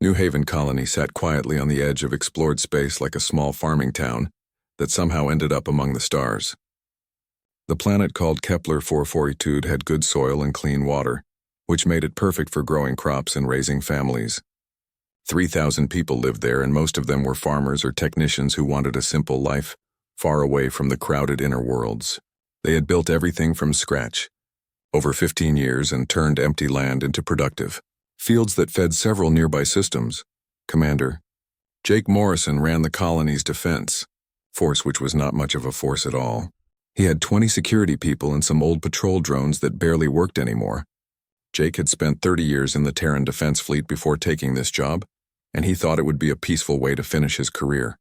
New Haven Colony sat quietly on the edge of explored space like a small farming town that somehow ended up among the stars. The planet called Kepler 442 had good soil and clean water, which made it perfect for growing crops and raising families. 3,000 people lived there, and most of them were farmers or technicians who wanted a simple life, far away from the crowded inner worlds. They had built everything from scratch, over 15 years, and turned empty land into productive fields that fed several nearby systems. Commander Jake Morrison ran the colony's defense force, which was not much of a force at all. He had 20 security people and some old patrol drones that barely worked anymore. Jake had spent 30 years in the Terran Defense Fleet before taking this job, and he thought it would be a peaceful way to finish his career.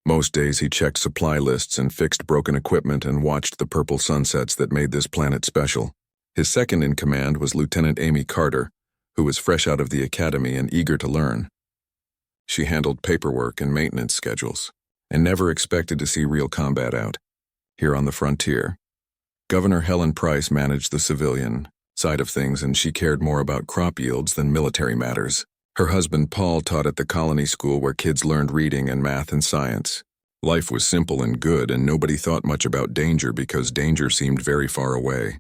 Most days he checked supply lists and fixed broken equipment and watched the purple sunsets that made this planet special. His second in command was Lieutenant Amy Carter, who was fresh out of the academy and eager to learn. She handled paperwork and maintenance schedules, and never expected to see real combat out here on the frontier. Governor Helen Price managed the civilian side of things, and she cared more about crop yields than military matters. Her husband Paul taught at the colony school where kids learned reading and math and science. Life was simple and good, and nobody thought much about danger because danger seemed very far away.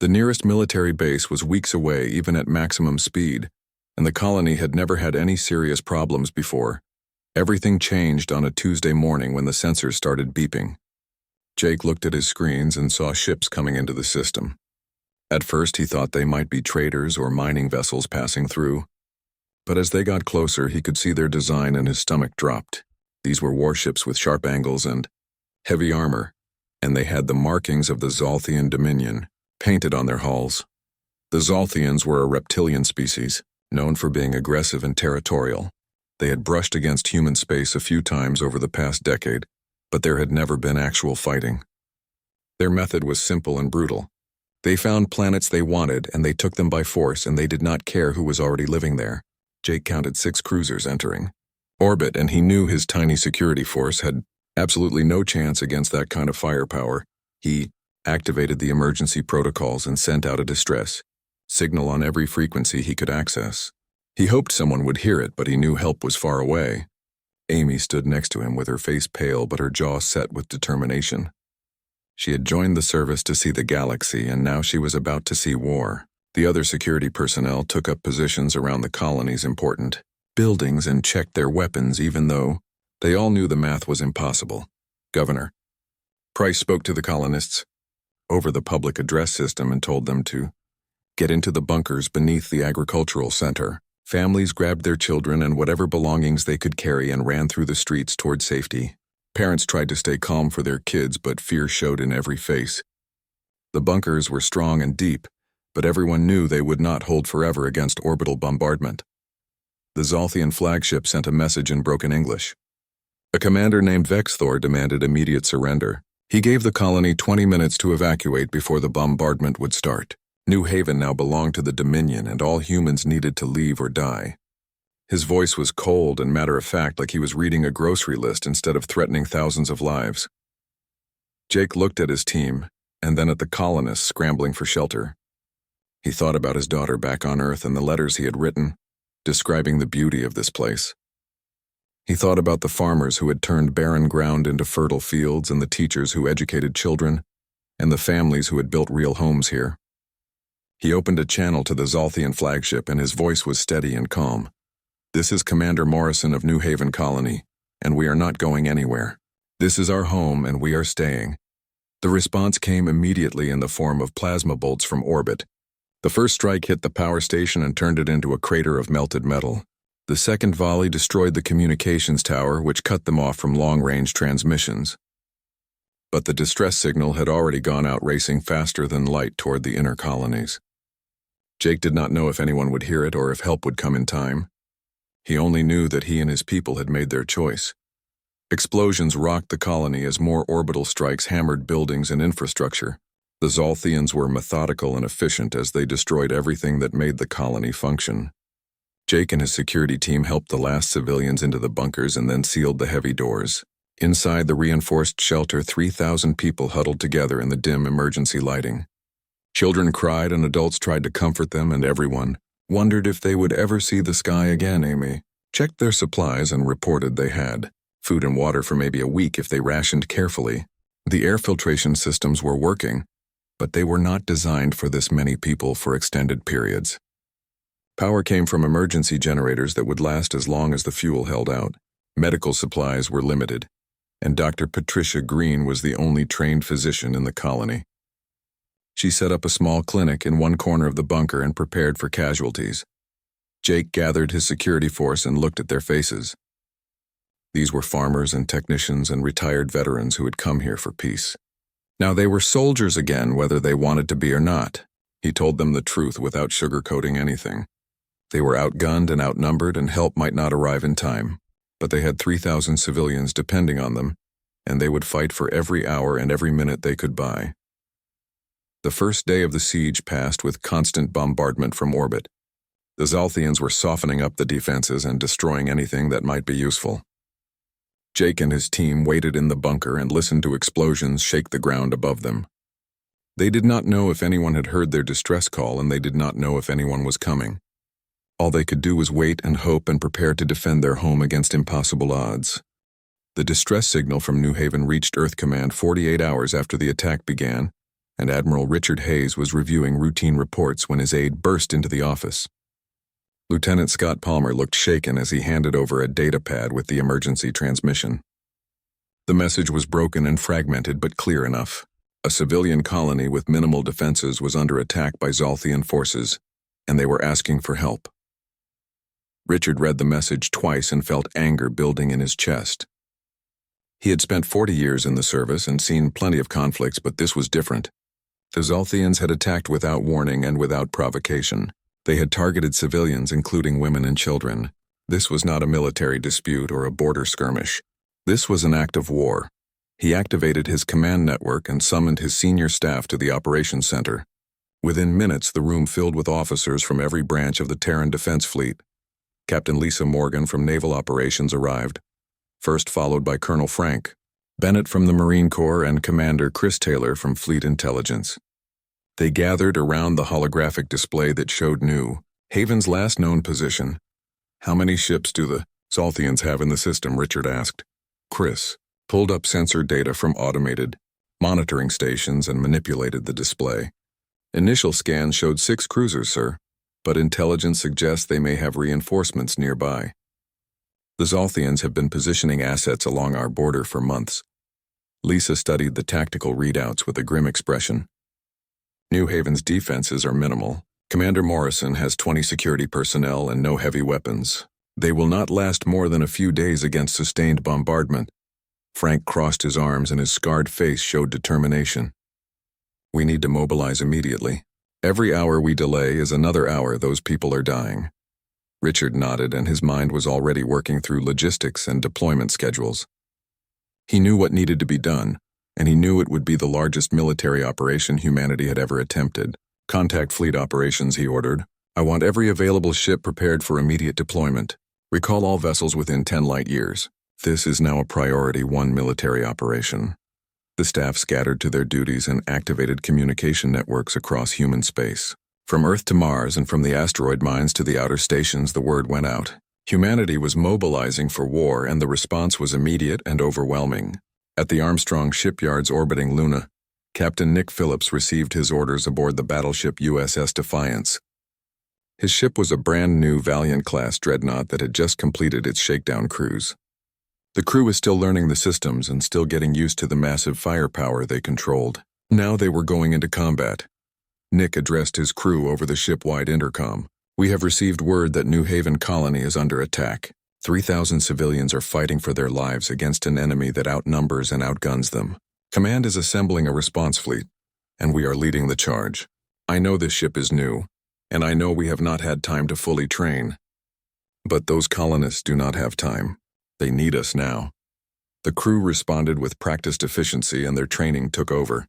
The nearest military base was weeks away, even at maximum speed, and the colony had never had any serious problems before. Everything changed on a Tuesday morning when the sensors started beeping. Jake looked at his screens and saw ships coming into the system. At first he thought they might be traders or mining vessels passing through, but as they got closer he could see their design and his stomach dropped. These were warships with sharp angles and heavy armor, and they had the markings of the Zolthian Dominion painted on their hulls. The Zolthians were a reptilian species, known for being aggressive and territorial. They had brushed against human space a few times over the past decade, but there had never been actual fighting. Their method was simple and brutal. They found planets they wanted, and they took them by force, and they did not care who was already living there. Jake counted 6 cruisers entering orbit, and he knew his tiny security force had absolutely no chance against that kind of firepower. He activated the emergency protocols and sent out a distress signal on every frequency he could access. He hoped someone would hear it, but he knew help was far away. Amy stood next to him with her face pale but her jaw set with determination. She had joined the service to see the galaxy, and now she was about to see war. The other security personnel took up positions around the colony's important buildings and checked their weapons, even though they all knew the math was impossible. Governor Price spoke to the colonists over the public address system and told them to get into the bunkers beneath the agricultural center. Families grabbed their children and whatever belongings they could carry and ran through the streets toward safety. Parents tried to stay calm for their kids, but fear showed in every face. The bunkers were strong and deep, but everyone knew they would not hold forever against orbital bombardment. The Zolthian flagship sent a message in broken English. A commander named Vexthor demanded immediate surrender. He gave the colony 20 minutes to evacuate before the bombardment would start. New Haven now belonged to the Dominion, and all humans needed to leave or die. His voice was cold and matter-of-fact, like he was reading a grocery list instead of threatening thousands of lives. Jake looked at his team, and then at the colonists scrambling for shelter. He thought about his daughter back on Earth and the letters he had written, describing the beauty of this place. He thought about the farmers who had turned barren ground into fertile fields, and the teachers who educated children, and the families who had built real homes here. He opened a channel to the Zolthian flagship, and his voice was steady and calm. "This is Commander Morrison of New Haven Colony, and we are not going anywhere. This is our home, and we are staying." The response came immediately in the form of plasma bolts from orbit. The first strike hit the power station and turned it into a crater of melted metal. The second volley destroyed the communications tower, which cut them off from long-range transmissions. But the distress signal had already gone out, racing faster than light toward the inner colonies. Jake did not know if anyone would hear it or if help would come in time. He only knew that he and his people had made their choice. Explosions rocked the colony as more orbital strikes hammered buildings and infrastructure. The Zolthians were methodical and efficient as they destroyed everything that made the colony function. Jake and his security team helped the last civilians into the bunkers and then sealed the heavy doors. Inside the reinforced shelter, 3,000 people huddled together in the dim emergency lighting. Children cried and adults tried to comfort them, and everyone Wondered if they would ever see the sky again, Amy. Checked their supplies and reported they had food and water for maybe a week if they rationed carefully. The air filtration systems were working, but they were not designed for this many people for extended periods. Power came from emergency generators that would last as long as the fuel held out. Medical supplies were limited, and Dr. Patricia Green was the only trained physician in the colony. She set up a small clinic in one corner of the bunker and prepared for casualties. Jake gathered his security force and looked at their faces. These were farmers and technicians and retired veterans who had come here for peace. Now they were soldiers again, whether they wanted to be or not. He told them the truth without sugarcoating anything. They were outgunned and outnumbered, and help might not arrive in time, but they had 3,000 civilians depending on them, and they would fight for every hour and every minute they could buy. The first day of the siege passed with constant bombardment from orbit. The Zalthians were softening up the defenses and destroying anything that might be useful. Jake and his team waited in the bunker and listened to explosions shake the ground above them. They did not know if anyone had heard their distress call, and they did not know if anyone was coming. All they could do was wait and hope and prepare to defend their home against impossible odds. The distress signal from New Haven reached Earth Command 48 hours after the attack began, and Admiral Richard Hayes was reviewing routine reports when his aide burst into the office. Lieutenant Scott Palmer looked shaken as he handed over a data pad with the emergency transmission. The message was broken and fragmented, but clear enough. A civilian colony with minimal defenses was under attack by Zalthian forces, and they were asking for help. Richard read the message twice and felt anger building in his chest. He had spent 40 years in the service and seen plenty of conflicts, but this was different. The Zalthians had attacked without warning and without provocation. They had targeted civilians, including women and children. This was not a military dispute or a border skirmish. This was an act of war. He activated his command network and summoned his senior staff to the operations center. Within minutes, the room filled with officers from every branch of the Terran Defense Fleet. Captain Lisa Morgan from Naval Operations arrived, first followed by Colonel Frank Bennett from the Marine Corps and Commander Chris Taylor from Fleet Intelligence. They gathered around the holographic display that showed New Haven's last known position. "How many ships do the Zalthians have in the system?" Richard asked. Chris pulled up sensor data from automated monitoring stations and manipulated the display. "Initial scans showed 6 cruisers, sir, but intelligence suggests they may have reinforcements nearby. The Zalthians have been positioning assets along our border for months." Lisa studied the tactical readouts with a grim expression. "New Haven's defenses are minimal. Commander Morrison has 20 security personnel and no heavy weapons. They will not last more than a few days against sustained bombardment." Frank crossed his arms and his scarred face showed determination. "We need to mobilize immediately. Every hour we delay is another hour those people are dying." Richard nodded, and his mind was already working through logistics and deployment schedules. He knew what needed to be done, and he knew it would be the largest military operation humanity had ever attempted. "Contact fleet operations," he ordered. "I want every available ship prepared for immediate deployment. Recall all vessels within 10 light years. This is now a priority 1 military operation." The staff scattered to their duties and activated communication networks across human space. From Earth to Mars and from the asteroid mines to the outer stations, the word went out. Humanity was mobilizing for war, and the response was immediate and overwhelming. At the Armstrong shipyards orbiting Luna, Captain Nick Phillips received his orders aboard the battleship USS Defiance. His ship was a brand-new Valiant-class dreadnought that had just completed its shakedown cruise. The crew was still learning the systems and still getting used to the massive firepower they controlled. Now they were going into combat. Nick addressed his crew over the ship-wide intercom. "We have received word that New Haven Colony is under attack. 3,000 civilians are fighting for their lives against an enemy that outnumbers and outguns them. Command is assembling a response fleet, and we are leading the charge. I know this ship is new, and I know we have not had time to fully train. But those colonists do not have time. They need us now." The crew responded with practiced efficiency, and their training took over.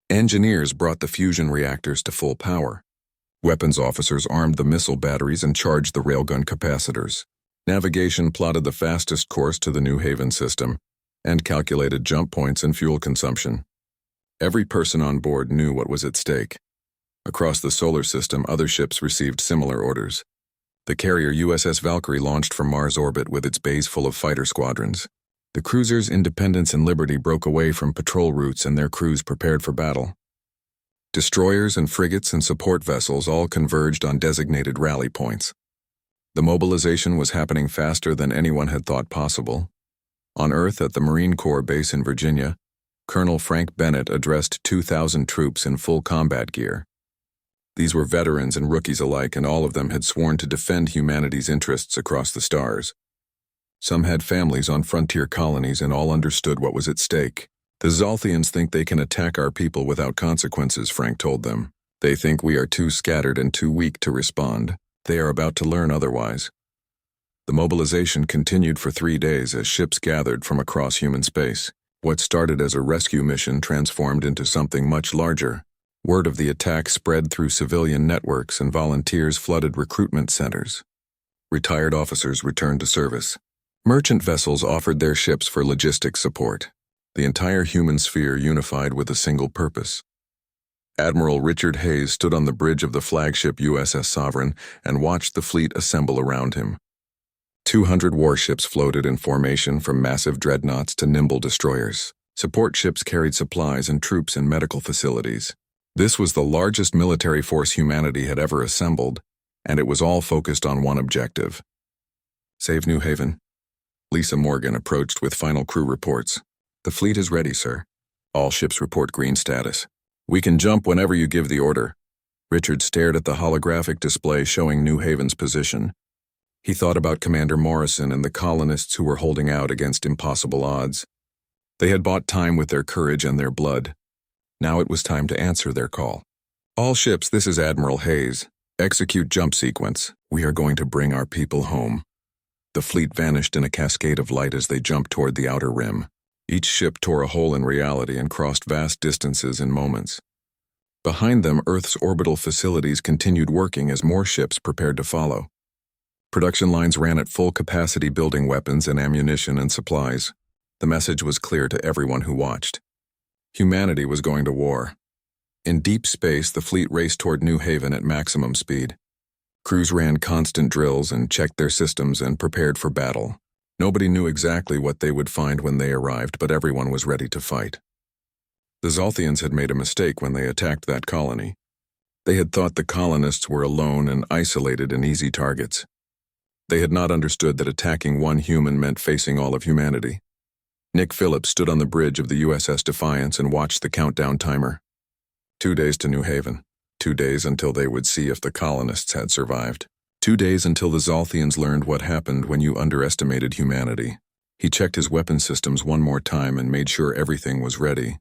Engineers brought the fusion reactors to full power. Weapons officers armed the missile batteries and charged the railgun capacitors. Navigation plotted the fastest course to the New Haven system and calculated jump points and fuel consumption. Every person on board knew what was at stake. Across the solar system, other ships received similar orders. The carrier USS Valkyrie launched from Mars orbit with its bays full of fighter squadrons. The cruisers Independence and Liberty broke away from patrol routes and their crews prepared for battle. Destroyers and frigates and support vessels all converged on designated rally points. The mobilization was happening faster than anyone had thought possible. On Earth, at the Marine Corps base in Virginia, Colonel Frank Bennett addressed 2,000 troops in full combat gear. These were veterans and rookies alike, and all of them had sworn to defend humanity's interests across the stars. Some had families on frontier colonies and all understood what was at stake. The Zolthians think they can attack our people without consequences, Frank told them. They think we are too scattered and too weak to respond. They are about to learn otherwise. The mobilization continued for 3 days as ships gathered from across human space. What started as a rescue mission transformed into something much larger. Word of the attack spread through civilian networks and volunteers flooded recruitment centers. Retired officers returned to service. Merchant vessels offered their ships for logistics support. The entire human sphere unified with a single purpose. Admiral Richard Hayes stood on the bridge of the flagship USS Sovereign and watched the fleet assemble around him. 200 warships floated in formation, from massive dreadnoughts to nimble destroyers. Support ships carried supplies and troops in medical facilities. This was the largest military force humanity had ever assembled, and it was all focused on one objective: save New Haven. Lisa Morgan approached with final crew reports. The fleet is ready, sir. All ships report green status. We can jump whenever you give the order. Richard stared at the holographic display showing New Haven's position. He thought about Commander Morrison and the colonists who were holding out against impossible odds. They had bought time with their courage and their blood. Now it was time to answer their call. All ships, this is Admiral Hayes. Execute jump sequence. We are going to bring our people home. The fleet vanished in a cascade of light as they jumped toward the outer rim. Each ship tore a hole in reality and crossed vast distances in moments. Behind them, Earth's orbital facilities continued working as more ships prepared to follow. Production lines ran at full capacity, building weapons and ammunition and supplies. The message was clear to everyone who watched. Humanity was going to war. In deep space, the fleet raced toward New Haven at maximum speed. Crews ran constant drills and checked their systems and prepared for battle. Nobody knew exactly what they would find when they arrived, but everyone was ready to fight. The Zolthians had made a mistake when they attacked that colony. They had thought the colonists were alone and isolated and easy targets. They had not understood that attacking one human meant facing all of humanity. Nick Phillips stood on the bridge of the USS Defiance and watched the countdown timer. 2 days to New Haven. 2 days until they would see if the colonists had survived. 2 days until the Zolthians learned what happened when you underestimated humanity. He checked his weapon systems one more time and made sure everything was ready.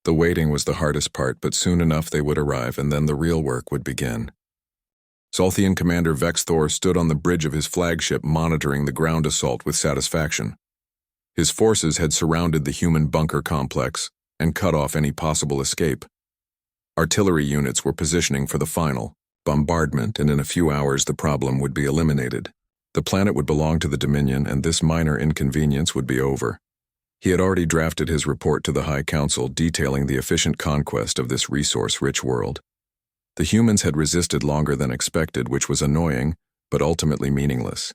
The waiting was the hardest part, but soon enough they would arrive, and then the real work would begin. Zolthian Commander Vex Thor stood on the bridge of his flagship, monitoring the ground assault with satisfaction. His forces had surrounded the human bunker complex and cut off any possible escape. Artillery units were positioning for the final bombardment, and in a few hours the problem would be eliminated. The planet would belong to the Dominion, and this minor inconvenience would be over. He had already drafted his report to the High Council detailing the efficient conquest of this resource-rich world. The humans had resisted longer than expected, which was annoying, but ultimately meaningless.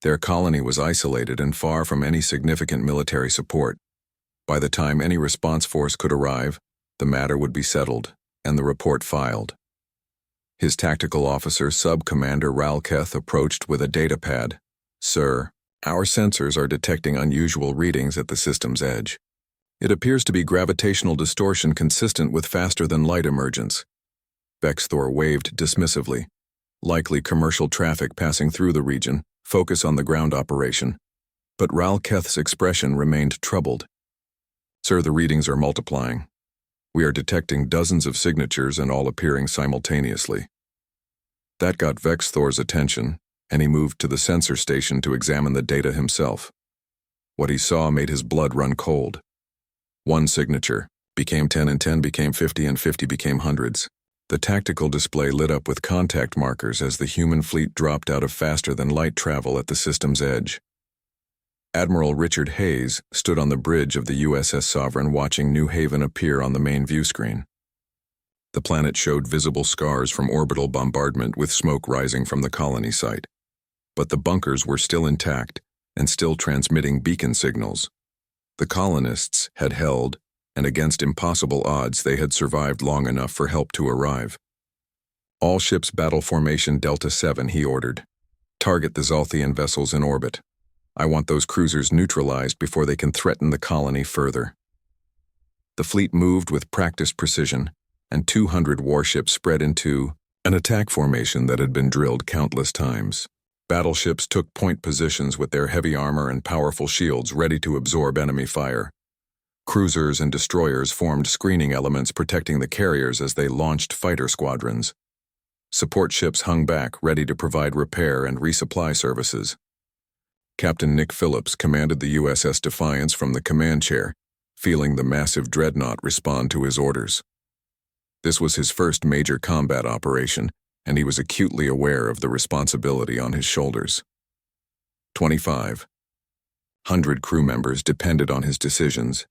Their colony was isolated and far from any significant military support. By the time any response force could arrive, the matter would be settled, and the report filed. His tactical officer, Sub-Commander Ralketh, approached with a datapad. "Sir, our sensors are detecting unusual readings at the system's edge. It appears to be gravitational distortion consistent with faster-than-light emergence." Vex Thor waved dismissively. "Likely commercial traffic passing through the region. Focus on the ground operation." But Ralketh's expression remained troubled. "Sir, the readings are multiplying. We are detecting dozens of signatures and all appearing simultaneously." That got Vex Thor's attention, and he moved to the sensor station to examine the data himself. What he saw made his blood run cold. 1 signature became 10, and 10 became 50, and 50 became hundreds. The tactical display lit up with contact markers as the human fleet dropped out of faster-than-light travel at the system's edge. Admiral Richard Hayes stood on the bridge of the USS Sovereign watching New Haven appear on the main view screen. The planet showed visible scars from orbital bombardment with smoke rising from the colony site. But the bunkers were still intact and still transmitting beacon signals. The colonists had held, and against impossible odds they had survived long enough for help to arrive. All ships battle formation Delta 7, he ordered. Target the Zolthian vessels in orbit. I want those cruisers neutralized before they can threaten the colony further. The fleet moved with practiced precision, and 200 warships spread into an attack formation that had been drilled countless times. Battleships took point positions with their heavy armor and powerful shields ready to absorb enemy fire. Cruisers and destroyers formed screening elements protecting the carriers as they launched fighter squadrons. Support ships hung back, ready to provide repair and resupply services. Captain Nick Phillips commanded the USS Defiance from the command chair, feeling the massive dreadnought respond to his orders. This was his first major combat operation, and he was acutely aware of the responsibility on his shoulders. 2,500 crew members depended on his decisions,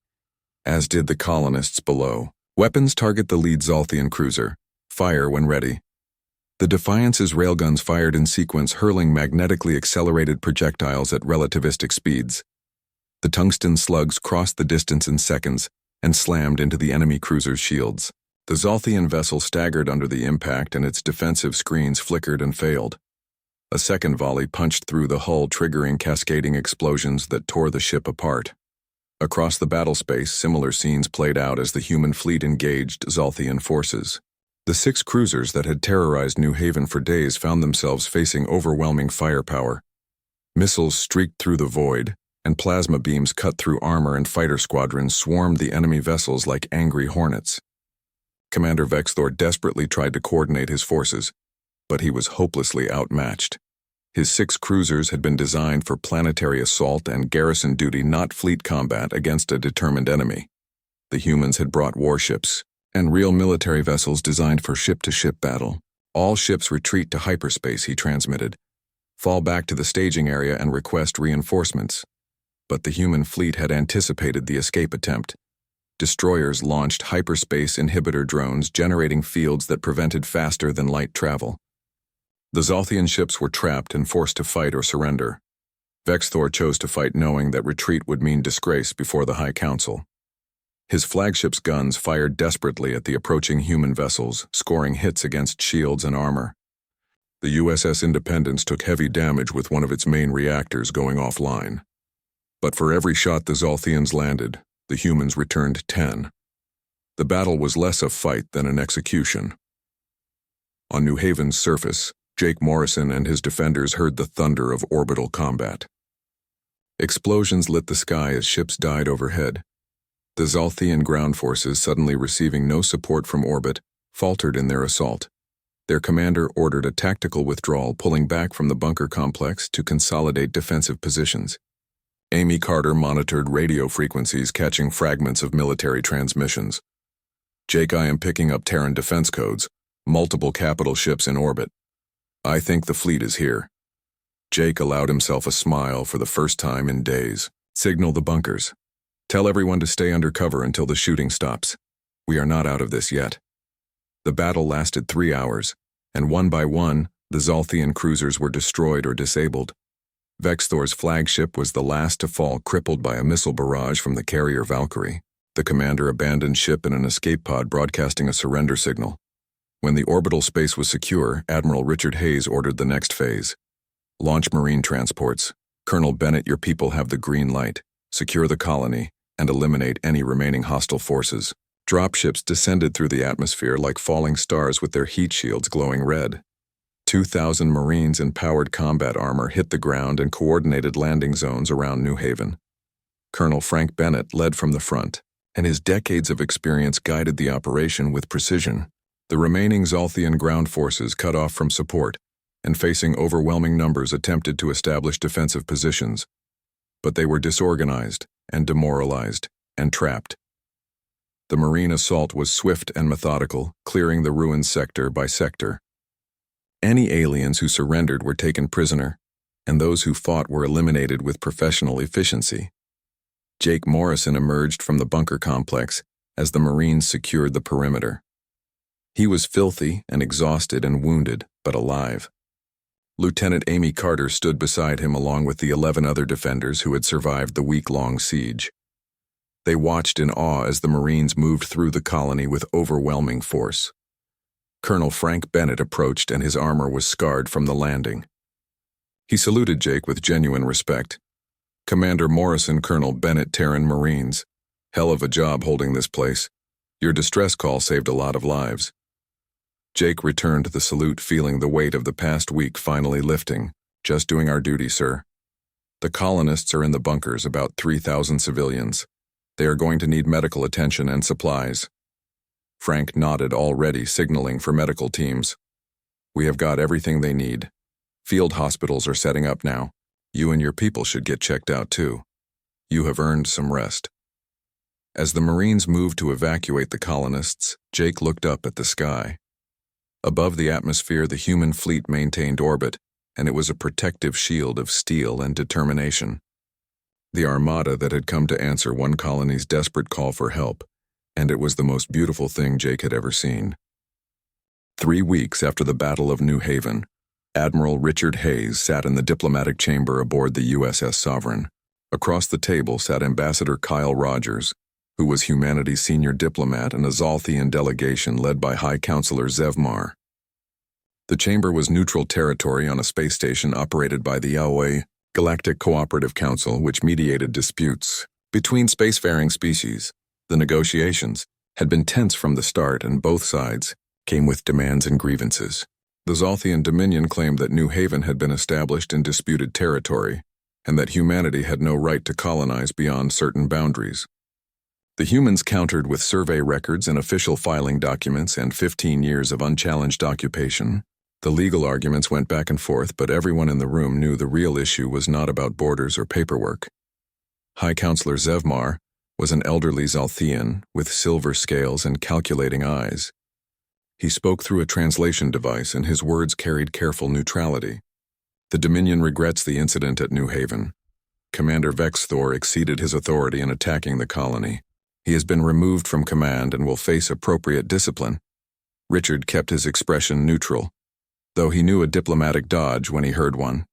as did the colonists below. Weapons target the lead Zolthian cruiser. Fire when ready. The Defiance's railguns fired in sequence, hurling magnetically accelerated projectiles at relativistic speeds. The tungsten slugs crossed the distance in seconds and slammed into the enemy cruiser's shields. The Zolthian vessel staggered under the impact and its defensive screens flickered and failed. A second volley punched through the hull, triggering cascading explosions that tore the ship apart. Across the battlespace, similar scenes played out as the human fleet engaged Zolthian forces. The 6 cruisers that had terrorized New Haven for days found themselves facing overwhelming firepower. Missiles streaked through the void, and plasma beams cut through armor, and fighter squadrons swarmed the enemy vessels like angry hornets. Commander Vexthor desperately tried to coordinate his forces, but he was hopelessly outmatched. His 6 cruisers had been designed for planetary assault and garrison duty, not fleet combat against a determined enemy. The humans had brought warships, and real military vessels designed for ship-to-ship battle. All ships retreat to hyperspace, he transmitted. Fall back to the staging area and request reinforcements. But the human fleet had anticipated the escape attempt. Destroyers launched hyperspace inhibitor drones, generating fields that prevented faster-than-light travel. The Zolthian ships were trapped and forced to fight or surrender. Vexthor chose to fight, knowing that retreat would mean disgrace before the High Council. His flagship's guns fired desperately at the approaching human vessels, scoring hits against shields and armor. The USS Independence took heavy damage with one of its main reactors going offline. But for every shot the Zolthians landed, the humans returned 10. The battle was less a fight than an execution. On New Haven's surface, Jake Morrison and his defenders heard the thunder of orbital combat. Explosions lit the sky as ships died overhead. The Zolthian ground forces, suddenly receiving no support from orbit, faltered in their assault. Their commander ordered a tactical withdrawal, pulling back from the bunker complex to consolidate defensive positions. Amy Carter monitored radio frequencies, catching fragments of military transmissions. Jake, I am picking up Terran defense codes, multiple capital ships in orbit. I think the fleet is here. Jake allowed himself a smile for the first time in days. Signal the bunkers. Tell everyone to stay under cover until the shooting stops. We are not out of this yet. The battle lasted 3 hours, and one by one, the Zolthian cruisers were destroyed or disabled. Vexthor's flagship was the last to fall, crippled by a missile barrage from the carrier Valkyrie. The commander abandoned ship in an escape pod, broadcasting a surrender signal. When the orbital space was secure, Admiral Richard Hayes ordered the next phase. Launch marine transports. Colonel Bennett, your people have the green light. Secure the colony and eliminate any remaining hostile forces. Dropships descended through the atmosphere like falling stars with their heat shields glowing red. 2,000 Marines in powered combat armor hit the ground and coordinated landing zones around New Haven. Colonel Frank Bennett led from the front, and his decades of experience guided the operation with precision. The remaining Zolthian ground forces, cut off from support and facing overwhelming numbers, attempted to establish defensive positions. But they were disorganized and demoralized and trapped. The Marine assault was swift and methodical, clearing the ruined sector by sector. Any aliens who surrendered were taken prisoner, and those who fought were eliminated with professional efficiency. Jake Morrison emerged from the bunker complex as the Marines secured the perimeter. He was filthy and exhausted and wounded, but alive. Lieutenant Amy Carter stood beside him along with the 11 other defenders who had survived the week-long siege. They watched in awe as the Marines moved through the colony with overwhelming force. Colonel Frank Bennett approached and his armor was scarred from the landing. He saluted Jake with genuine respect. "Commander Morrison, Colonel Bennett, Terran Marines. Hell of a job holding this place. Your distress call saved a lot of lives." Jake returned the salute, feeling the weight of the past week finally lifting. "Just doing our duty, sir. The colonists are in the bunkers, about 3,000 civilians. They are going to need medical attention and supplies." Frank nodded, already signaling for medical teams. "We have got everything they need. Field hospitals are setting up now. You and your people should get checked out too. You have earned some rest." As the Marines moved to evacuate the colonists, Jake looked up at the sky. Above the atmosphere, the human fleet maintained orbit, and it was a protective shield of steel and determination. The Armada that had come to answer one colony's desperate call for help, and it was the most beautiful thing Jake had ever seen. 3 weeks after the Battle of New Haven, Admiral Richard Hayes sat in the diplomatic chamber aboard the USS Sovereign. Across the table sat Ambassador Kyle Rogers, who was humanity's senior diplomat in a Zalthian delegation led by High Counselor Zevmar. The chamber was neutral territory on a space station operated by the HFY Galactic Cooperative Council, which mediated disputes between spacefaring species. The negotiations had been tense from the start, and both sides came with demands and grievances. The Zalthian Dominion claimed that New Haven had been established in disputed territory, and that humanity had no right to colonize beyond certain boundaries. The humans countered with survey records and official filing documents and 15 years of unchallenged occupation. The legal arguments went back and forth, but everyone in the room knew the real issue was not about borders or paperwork. High Counselor Zevmar was an elderly Zalthian with silver scales and calculating eyes. He spoke through a translation device, and his words carried careful neutrality. "The Dominion regrets the incident at New Haven. Commander Vexthor exceeded his authority in attacking the colony. He has been removed from command and will face appropriate discipline." Richard kept his expression neutral, though he knew a diplomatic dodge when he heard one.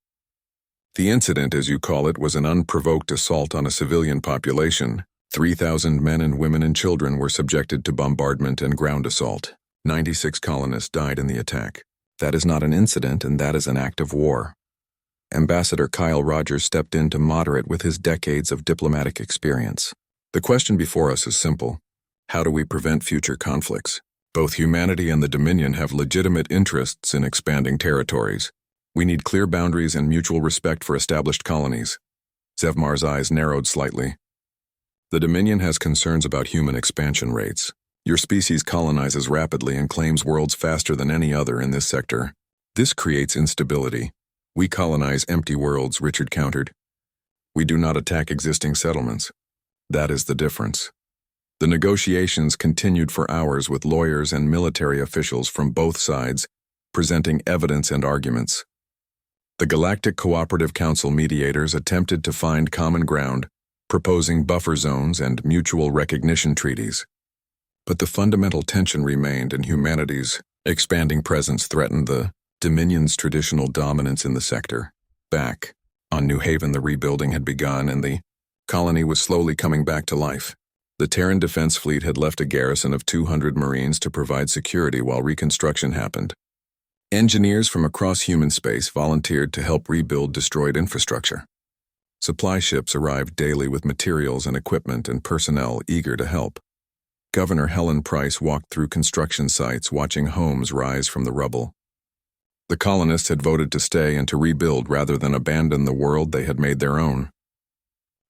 "The incident, as you call it, was an unprovoked assault on a civilian population. 3,000 men and women and children were subjected to bombardment and ground assault. 96 colonists died in the attack. That is not an incident, and that is an act of war." Ambassador Kyle Rogers stepped in to moderate with his decades of diplomatic experience. "The question before us is simple. How do we prevent future conflicts? Both humanity and the Dominion have legitimate interests in expanding territories. We need clear boundaries and mutual respect for established colonies." Zevmar's eyes narrowed slightly. "The Dominion has concerns about human expansion rates. Your species colonizes rapidly and claims worlds faster than any other in this sector. This creates instability. We colonize empty worlds," Richard countered. "We do not attack existing settlements. That is the difference." The negotiations continued for hours with lawyers and military officials from both sides presenting evidence and arguments. The Galactic Cooperative Council mediators attempted to find common ground, proposing buffer zones and mutual recognition treaties. But the fundamental tension remained, and humanity's expanding presence threatened the Dominion's traditional dominance in the sector. Back on New Haven, the rebuilding had begun, and the colony was slowly coming back to life. The Terran Defense Fleet had left a garrison of 200 Marines to provide security while reconstruction happened. Engineers from across human space volunteered to help rebuild destroyed infrastructure. Supply ships arrived daily with materials and equipment and personnel eager to help. Governor Helen Price walked through construction sites, watching homes rise from the rubble. The colonists had voted to stay and to rebuild rather than abandon the world they had made their own.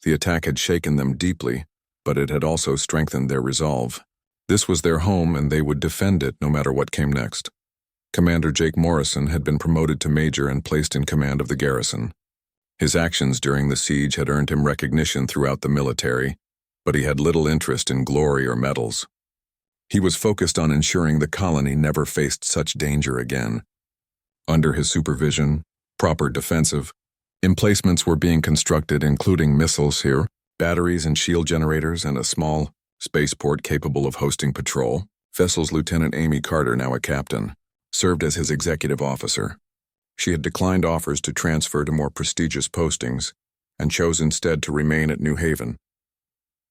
The attack had shaken them deeply, but it had also strengthened their resolve. This was their home, and they would defend it no matter what came next. Commander Jake Morrison had been promoted to major and placed in command of the garrison. His actions during the siege had earned him recognition throughout the military, but he had little interest in glory or medals. He was focused on ensuring the colony never faced such danger again. Under his supervision, proper defensive emplacements were being constructed, including missiles here, batteries and shield generators, and a small spaceport capable of hosting patrol. Vessel's Lieutenant Amy Carter, now a captain, served as his executive officer. She had declined offers to transfer to more prestigious postings and chose instead to remain at New Haven.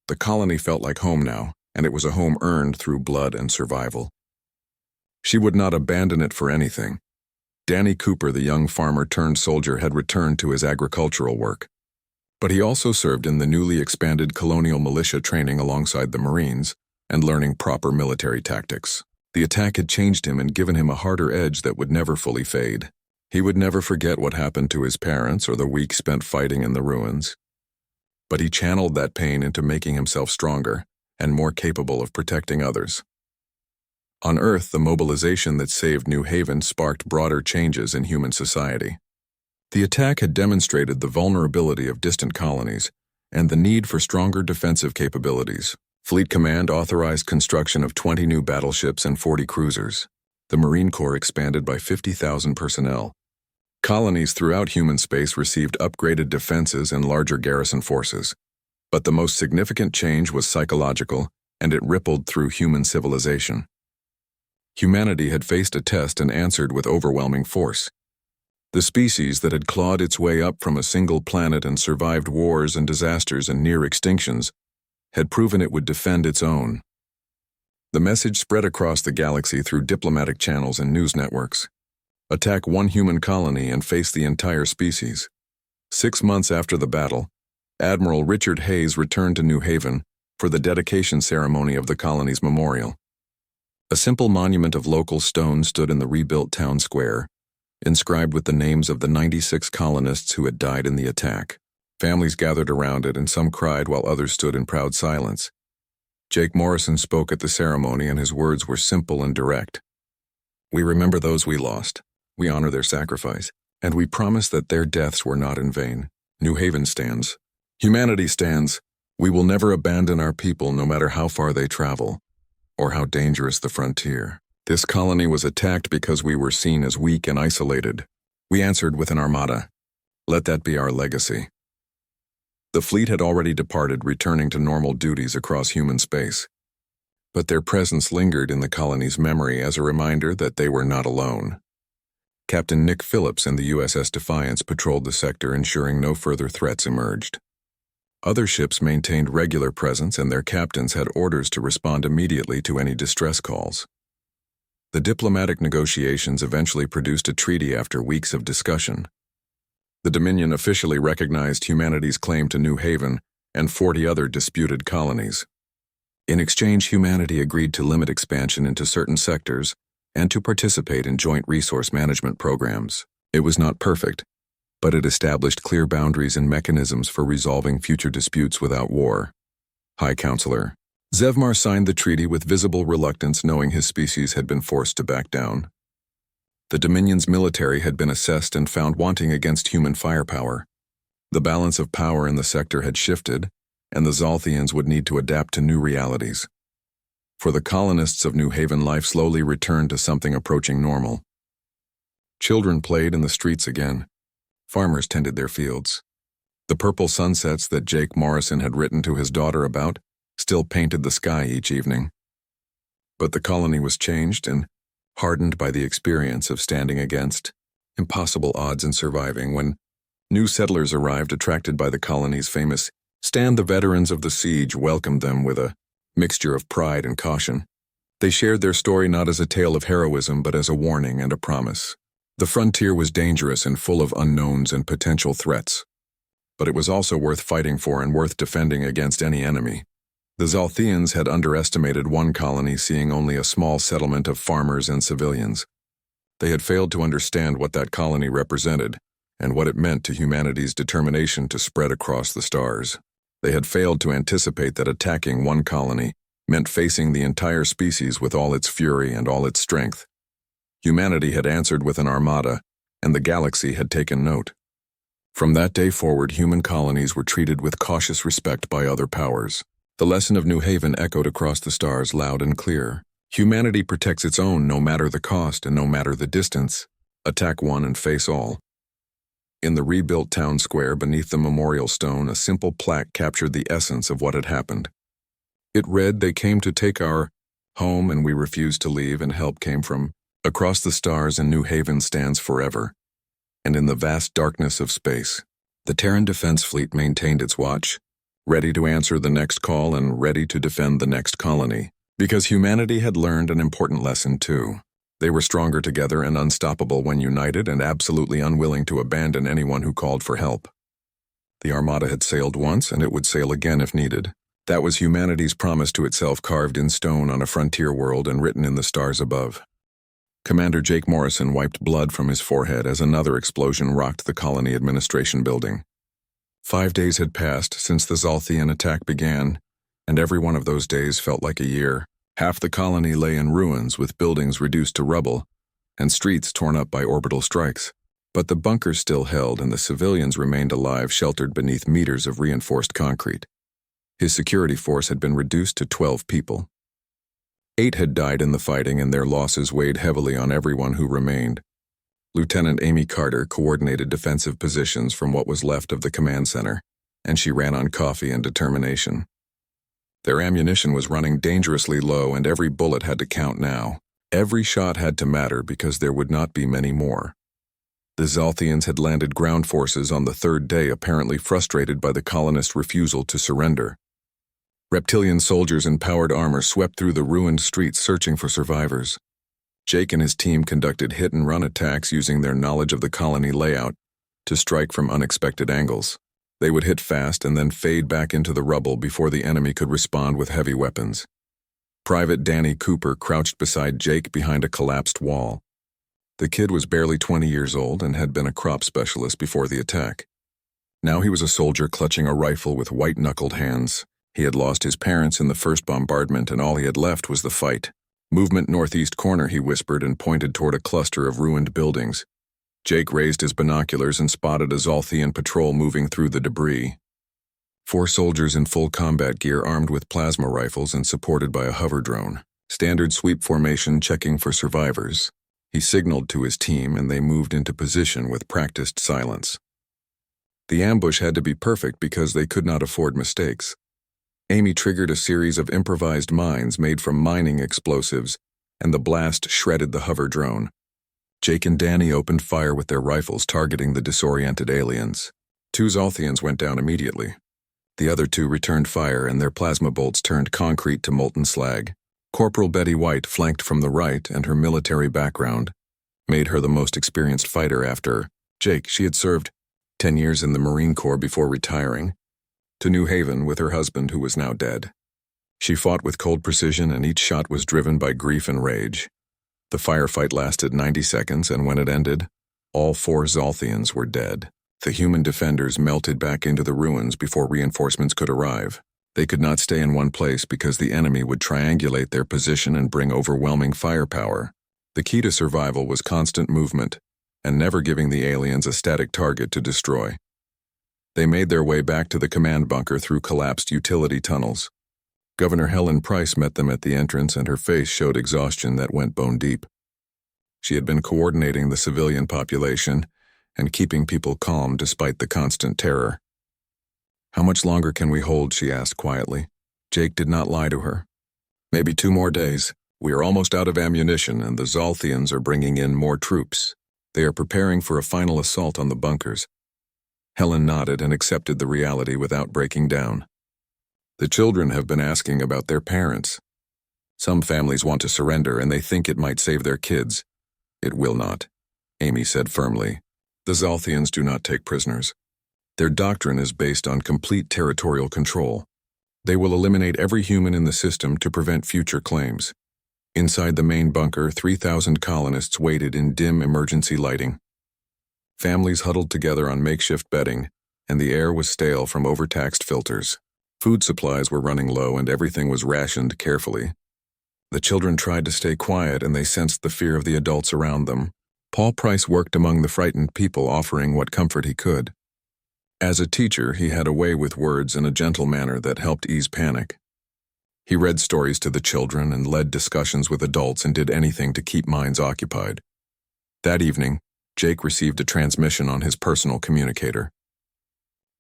The colony felt like home now, and it was a home earned through blood and survival. She would not abandon it for anything. Danny Cooper, the young farmer-turned-soldier, had returned to his agricultural work. But he also served in the newly expanded colonial militia training alongside the Marines and learning proper military tactics. The attack had changed him and given him a harder edge that would never fully fade. He would never forget what happened to his parents or the week spent fighting in the ruins. But he channeled that pain into making himself stronger and more capable of protecting others. On Earth, the mobilization that saved New Haven sparked broader changes in human society. The attack had demonstrated the vulnerability of distant colonies and the need for stronger defensive capabilities. Fleet Command authorized construction of 20 new battleships and 40 cruisers. The Marine Corps expanded by 50,000 personnel. Colonies throughout human space received upgraded defenses and larger garrison forces. But the most significant change was psychological, and it rippled through human civilization. Humanity had faced a test and answered with overwhelming force. The species that had clawed its way up from a single planet and survived wars and disasters and near extinctions had proven it would defend its own. The message spread across the galaxy through diplomatic channels and news networks. Attack one human colony and face the entire species. 6 months after the battle, Admiral Richard Hayes returned to New Haven for the dedication ceremony of the colony's memorial. A simple monument of local stone stood in the rebuilt town square, inscribed with the names of the 96 colonists who had died in the attack. Families gathered around it, and some cried while others stood in proud silence. Jake Morrison spoke at the ceremony, and his words were simple and direct. "We remember those we lost. We honor their sacrifice, and we promise that their deaths were not in vain. New Haven stands. Humanity stands. We will never abandon our people, no matter how far they travel, or how dangerous the frontier. This colony was attacked because we were seen as weak and isolated. We answered with an armada. Let that be our legacy." The fleet had already departed, returning to normal duties across human space. But their presence lingered in the colony's memory as a reminder that they were not alone. Captain Nick Phillips and the USS Defiance patrolled the sector, ensuring no further threats emerged. Other ships maintained regular presence, and their captains had orders to respond immediately to any distress calls. The diplomatic negotiations eventually produced a treaty after weeks of discussion. The Dominion officially recognized humanity's claim to New Haven and 40 other disputed colonies. In exchange, humanity agreed to limit expansion into certain sectors and to participate in joint resource management programs. It was not perfect, but it established clear boundaries and mechanisms for resolving future disputes without war. High Counselor Zevmar signed the treaty with visible reluctance, knowing his species had been forced to back down. The Dominion's military had been assessed and found wanting against human firepower. The balance of power in the sector had shifted, and the Zalthians would need to adapt to new realities. For the colonists of New Haven, life slowly returned to something approaching normal. Children played in the streets again. Farmers tended their fields. The purple sunsets that Jake Morrison had written to his daughter about still painted the sky each evening. But the colony was changed and hardened by the experience of standing against impossible odds and surviving when new settlers arrived, attracted by the colony's famous stand. The veterans of the siege welcomed them with a mixture of pride and caution. They shared their story not as a tale of heroism, but as a warning and a promise. The frontier was dangerous and full of unknowns and potential threats, but it was also worth fighting for and worth defending against any enemy. The Zalthians had underestimated one colony, seeing only a small settlement of farmers and civilians. They had failed to understand what that colony represented and what it meant to humanity's determination to spread across the stars. They had failed to anticipate that attacking one colony meant facing the entire species with all its fury and all its strength. Humanity had answered with an armada, and the galaxy had taken note. From that day forward, human colonies were treated with cautious respect by other powers. The lesson of New Haven echoed across the stars loud and clear. Humanity protects its own no matter the cost and no matter the distance. Attack one and face all. In the rebuilt town square beneath the memorial stone, a simple plaque captured the essence of what had happened. It read, "They came to take our home and we refused to leave, and help came from across the stars, and New Haven stands forever. And in the vast darkness of space, the Terran Defense Fleet maintained its watch, ready to answer the next call and ready to defend the next colony, because humanity had learned an important lesson too. They were stronger together and unstoppable when united, and absolutely unwilling to abandon anyone who called for help. The Armada had sailed once, and it would sail again if needed. That was humanity's promise to itself, carved in stone on a frontier world and written in the stars above. Commander Jake Morrison wiped blood from his forehead as another explosion rocked the colony administration building. 5 days had passed since the Zalthian attack began, and every one of those days felt like a year. Half the colony lay in ruins, with buildings reduced to rubble and streets torn up by orbital strikes. But the bunkers still held, and the civilians remained alive, sheltered beneath meters of reinforced concrete. His security force had been reduced to 12 people. 8 had died in the fighting, and their losses weighed heavily on everyone who remained. Lieutenant Amy Carter coordinated defensive positions from what was left of the command center, and she ran on coffee and determination. Their ammunition was running dangerously low, and every bullet had to count now. Every shot had to matter, because there would not be many more. The Zalthians had landed ground forces on the 3rd day, apparently frustrated by the colonists' refusal to surrender. Reptilian soldiers in powered armor swept through the ruined streets searching for survivors. Jake and his team conducted hit-and-run attacks using their knowledge of the colony layout to strike from unexpected angles. They would hit fast and then fade back into the rubble before the enemy could respond with heavy weapons. Private Danny Cooper crouched beside Jake behind a collapsed wall. The kid was barely 20 years old and had been a crop specialist before the attack. Now he was a soldier clutching a rifle with white-knuckled hands. He had lost his parents in the first bombardment, and all he had left was the fight. "Movement northeast corner," he whispered, and pointed toward a cluster of ruined buildings. Jake raised his binoculars and spotted a Zalthian patrol moving through the debris. 4 soldiers in full combat gear, armed with plasma rifles and supported by a hover drone. Standard sweep formation, checking for survivors. He signaled to his team, and they moved into position with practiced silence. The ambush had to be perfect because they could not afford mistakes. Amy triggered a series of improvised mines made from mining explosives, and the blast shredded the hover drone. Jake and Danny opened fire with their rifles, targeting the disoriented aliens. 2 Zalthians went down immediately. The other 2 returned fire, and their plasma bolts turned concrete to molten slag. Corporal Betty White flanked from the right, and her military background made her the most experienced fighter after Jake. She had served 10 years in the Marine Corps before retiring to New Haven with her husband, who was now dead. She fought with cold precision, and each shot was driven by grief and rage. The firefight lasted 90 seconds, and when it ended, all 4 Zalthians were dead. The human defenders melted back into the ruins before reinforcements could arrive. They could not stay in one place because the enemy would triangulate their position and bring overwhelming firepower. The key to survival was constant movement, and never giving the aliens a static target to destroy. They made their way back to the command bunker through collapsed utility tunnels. Governor Helen Price met them at the entrance, and her face showed exhaustion that went bone deep. She had been coordinating the civilian population and keeping people calm despite the constant terror. "How much longer can we hold?" she asked quietly. Jake did not lie to her. "Maybe 2 more days. We are almost out of ammunition, and the Zalthians are bringing in more troops. They are preparing for a final assault on the bunkers." Helen nodded and accepted the reality without breaking down. "The children have been asking about their parents. Some families want to surrender, and they think it might save their kids. It will not," Amy said firmly. "The Zalthians do not take prisoners. Their doctrine is based on complete territorial control. They will eliminate every human in the system to prevent future claims." Inside the main bunker, 3,000 colonists waited in dim emergency lighting. Families huddled together on makeshift bedding, and the air was stale from overtaxed filters. Food supplies were running low, and everything was rationed carefully. The children tried to stay quiet, and they sensed the fear of the adults around them. Paul Price worked among the frightened people, offering what comfort he could. As a teacher, he had a way with words in a gentle manner that helped ease panic. He read stories to the children and led discussions with adults and did anything to keep minds occupied. That evening, Jake received a transmission on his personal communicator.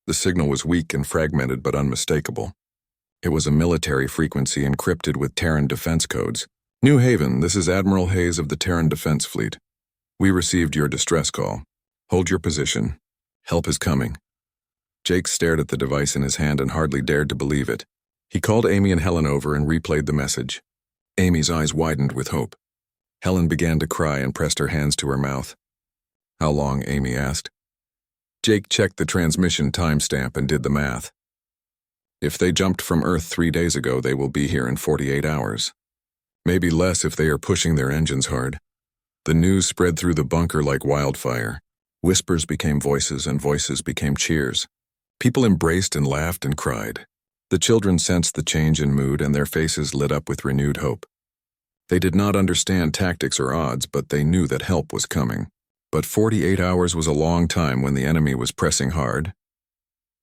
The signal was weak and fragmented but unmistakable. It was a military frequency encrypted with Terran defense codes. New Haven, this is Admiral Hayes of the Terran Defense Fleet. We received your distress call. Hold your position. Help is coming. Jake stared at the device in his hand and hardly dared to believe it. He called Amy and Helen over and replayed the message. Amy's eyes widened with hope. Helen began to cry and pressed her hands to her mouth. How long? Amy asked. Jake checked the transmission timestamp and did the math. If they jumped from Earth 3 days ago, they will be here in 48 hours. Maybe less if they are pushing their engines hard. The news spread through the bunker like wildfire. Whispers became voices and voices became cheers. People embraced and laughed and cried. The children sensed the change in mood and their faces lit up with renewed hope. They did not understand tactics or odds, but they knew that help was coming. But 48 hours was a long time when the enemy was pressing hard.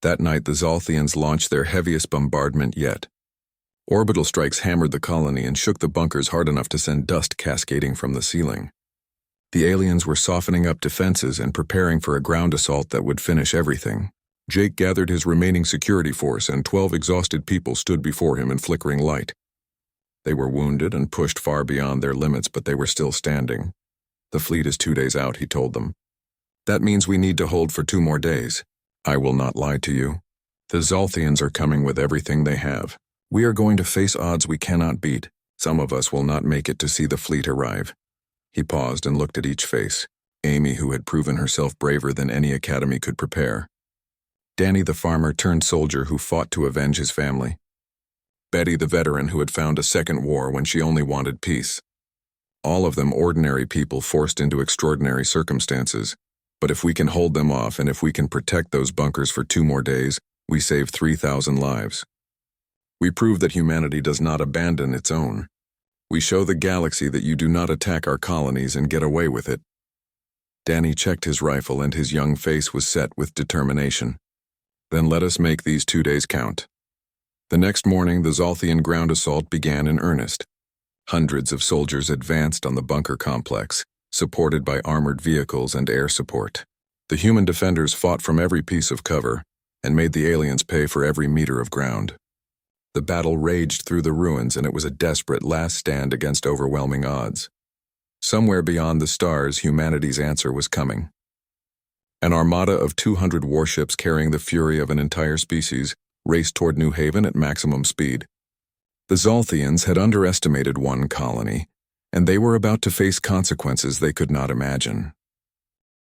That night, the Zolthians launched their heaviest bombardment yet. Orbital strikes hammered the colony and shook the bunkers hard enough to send dust cascading from the ceiling. The aliens were softening up defenses and preparing for a ground assault that would finish everything. Jake gathered his remaining security force, and 12 exhausted people stood before him in flickering light. They were wounded and pushed far beyond their limits, but they were still standing. The fleet is 2 days out, he told them. That means we need to hold for 2 more days. I will not lie to you. The Zolthians are coming with everything they have. We are going to face odds we cannot beat. Some of us will not make it to see the fleet arrive. He paused and looked at each face. Amy, who had proven herself braver than any academy could prepare. Danny, the farmer turned soldier who fought to avenge his family. Betty, the veteran who had found a second war when she only wanted peace. All of them ordinary people forced into extraordinary circumstances. But if we can hold them off and if we can protect those bunkers for 2 more days, we save 3,000 lives. We prove that humanity does not abandon its own. We show the galaxy that you do not attack our colonies and get away with it. Danny checked his rifle and his young face was set with determination. Then let us make these 2 days count. The next morning, the Zolthian ground assault began in earnest. Hundreds of soldiers advanced on the bunker complex, supported by armored vehicles and air support. The human defenders fought from every piece of cover and made the aliens pay for every meter of ground. The battle raged through the ruins, and it was a desperate last stand against overwhelming odds. Somewhere beyond the stars, humanity's answer was coming. An armada of 200 warships carrying the fury of an entire species raced toward New Haven at maximum speed. The Zolthians had underestimated one colony, and they were about to face consequences they could not imagine.